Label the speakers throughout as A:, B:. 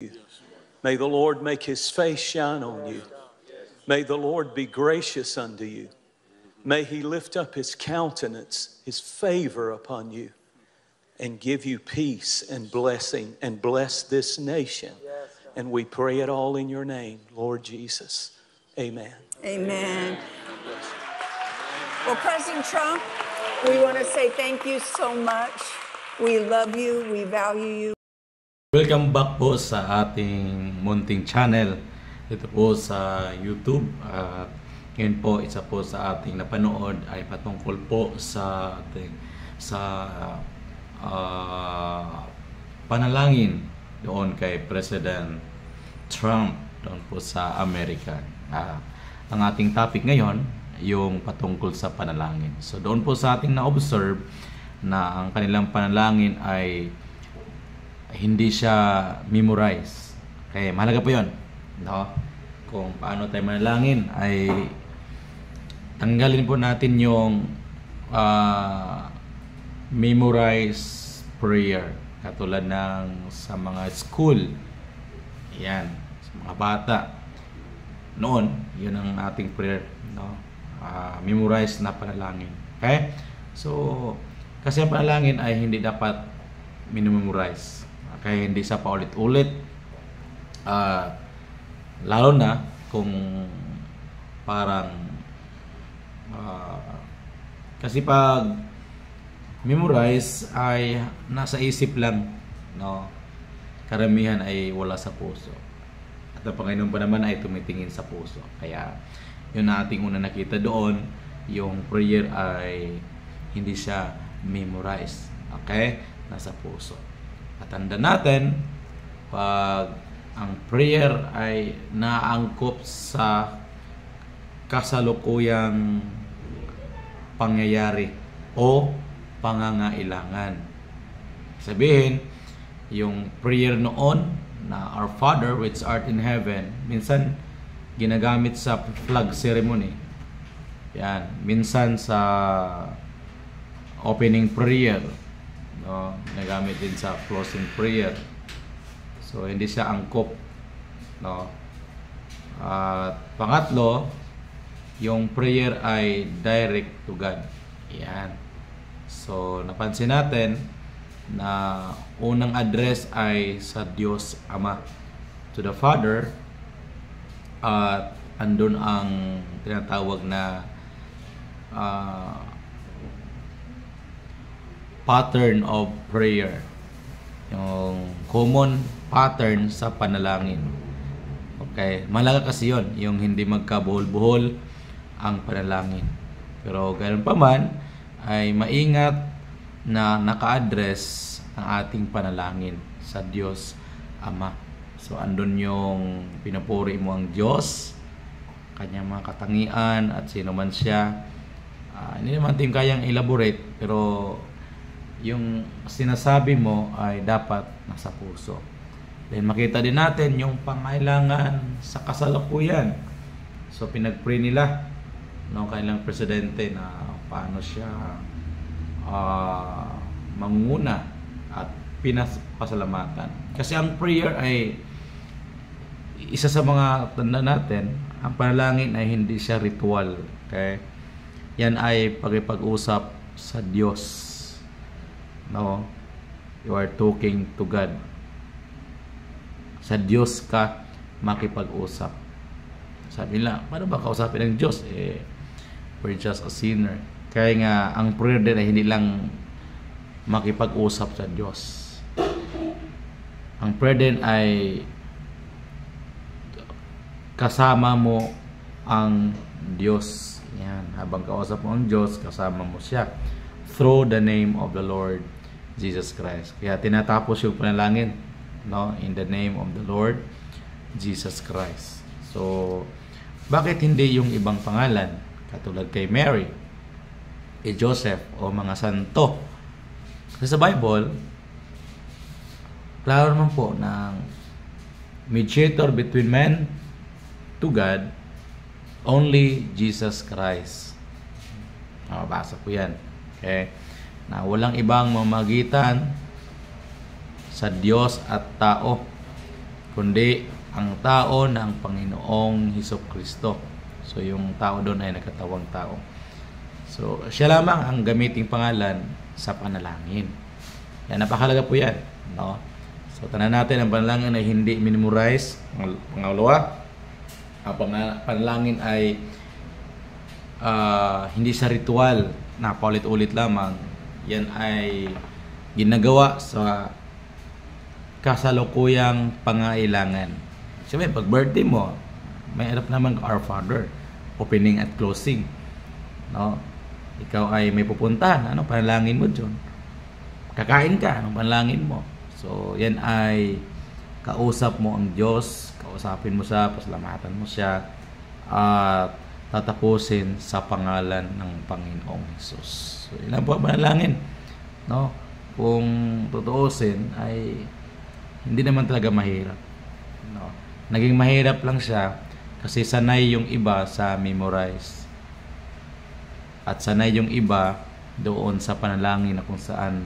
A: you. May the Lord make his face shine on you. May the Lord be gracious unto you. May he lift up his countenance, his favor upon you, and give you peace and blessing, and bless this nation. And we pray it all in your name, Lord Jesus. Amen.
B: Amen. Well, President Trump, we want to say thank you so much. We love you. We value you.
C: Welcome back po sa ating munting channel dito po sa YouTube. Ngayon po, isa po sa ating napanood ay patungkol po sa panalangin doon kay President Trump doon po sa Amerika. Ang ating topic ngayon, yung patungkol sa panalangin. So doon po sa ating na-observe na ang kanilang panalangin ay hindi siya memorize. Kaya mahalaga po yun, no? Kung paano tayo manalangin ay tanggalin po natin yung memorize prayer katulad ng sa mga school. Yan, sa mga bata noon, yun ang ating prayer, no? Memorize na panalangin. Okay? So kasi ang panalangin ay hindi dapat minimemorize. Kaya hindi sa paulit-ulit, lalo na kung parang kasi pag memorize ay nasa isip lang, no? Karamihan ay wala sa puso, at ang Panginoon pa naman ay tumitingin sa puso. Kaya yun na ating una nakita doon, yung prayer ay hindi siya memorize, okay? Nasa puso. At tanda natin, pag ang prayer ay naangkop sa kasalukuyang pangyayari o pangangailangan. Sabihin, yung prayer noon na Our Father which art in heaven, minsan ginagamit sa flag ceremony. Yan, minsan sa opening prayer, no, nagamit din sa closing prayer. So hindi siya angkop, no. At pangatlo, yung prayer ay direct to God. Yan. So napansin natin na unang address ay sa Diyos Ama, to the Father, at andun ang tinatawag na pattern of prayer, yung common pattern sa panalangin. Okay, malaga kasi yon, yung hindi magkabuhol-buhol ang panalangin. Pero ganoon pa man, ay maingat na naka-address ang ating panalangin sa Diyos Ama. So andun yung pinupuri mo ang Diyos, kanyang mga katangian at sino man siya. Hindi naman din kayang elaborate, pero yung sinasabi mo ay dapat nasa puso. Then makita din natin yung pangailangan sa kasalukuyan. So pinag-pray nila ng kanilang presidente na paano siya manguna at pinasalamatan. Kasi ang prayer ay isa sa mga tanda natin, ang panalangin ay hindi siya ritual. Okay? Yan ay pag-usap sa Diyos. No, you are talking to God. Sa Diyos ka makipag-usap. Sabi nila, paano ba kausapin ng Diyos? We're just a sinner. Kaya nga, ang prayer din ay hindi lang makipag-usap sa Diyos. Ang prayer din ay kasama mo ang Diyos. Yan, habang kausap mo ang Diyos, kasama mo siya through the name of the Lord Jesus Christ. Kaya tinatapos yung panalangin, no, in the name of the Lord Jesus Christ. So bakit hindi yung ibang pangalan katulad kay Mary, kay Joseph o mga santo? Kasi sa Bible, klaro naman po na mediator between men to God, only Jesus Christ. Mabasa po yan. Okay? Na walang ibang mamagitan sa Diyos at tao kundi ang tao ng Panginoong Hesukristo. So yung tao doon ay nagkatawang tao. So siya lamang ang gamiting pangalan sa panalangin. Yan, napakahalaga po yan, no? So tanan natin ang panalangin ay hindi minimorize. Pangalawa, ang panalangin ay hindi sa ritual na paulit-ulit lamang. Yan ay ginagawa sa kasalukuyang pangailangan. Siyempre, pag birthday mo, may harap naman Our Father, opening at closing. No? Ikaw ay may pupuntahan, ano panalangin mo dyan? Kakain ka, anong panalangin mo? So, yan ay kausap mo ang Diyos, kausapin mo siya, pasalamatan mo siya, at tatapusin sa pangalan ng Panginoong Hesus. So, yun lang po ang panalangin. No? Kung tutuusin, ay hindi naman talaga mahirap. No? Naging mahirap lang siya kasi sanay yung iba sa memorize. At sanay yung iba doon sa panalangin na kung saan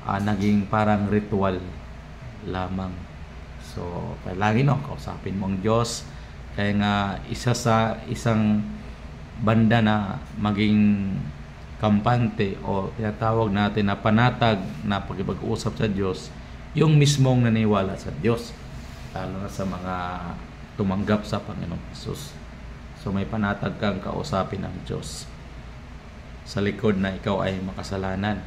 C: naging parang ritual lamang. So, palagi kausapin mo ang Diyos. Kaya nga, isa sa isang banda na maging kampante o tinatawag natin na panatag na pag-usap sa Diyos, yung mismong naniwala sa Diyos. Lalo na sa mga tumanggap sa Panginoong Hesus. So, may panatag kang kausapin ng Diyos sa likod na ikaw ay makasalanan.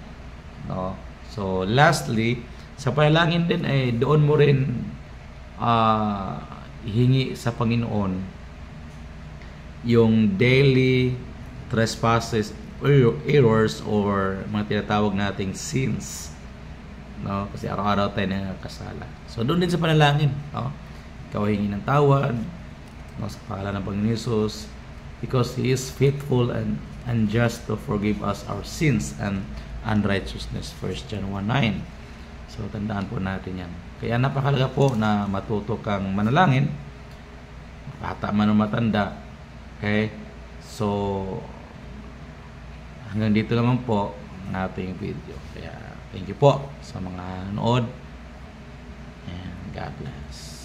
C: No? So, lastly, sa panalangin din ay doon mo rin ihingi sa Panginoon yung daily trespasses, errors, or mga tinatawag nating sins. No? Kasi araw-araw tayo nakakasala. So, doon din sa panalangin. No? Ikaw hingi ng tawad, no, sa pangalan ng Panginoon Hesus, because He is faithful and just to forgive us our sins and unrighteousness. 1 John 1:9. So, tandaan po natin yan. Kaya napakalaga po na matuto kang manalangin, bata man o matanda. Okay? So, hanggang dito naman po ang ating video. Kaya, thank you po sa mga nanood. And God bless.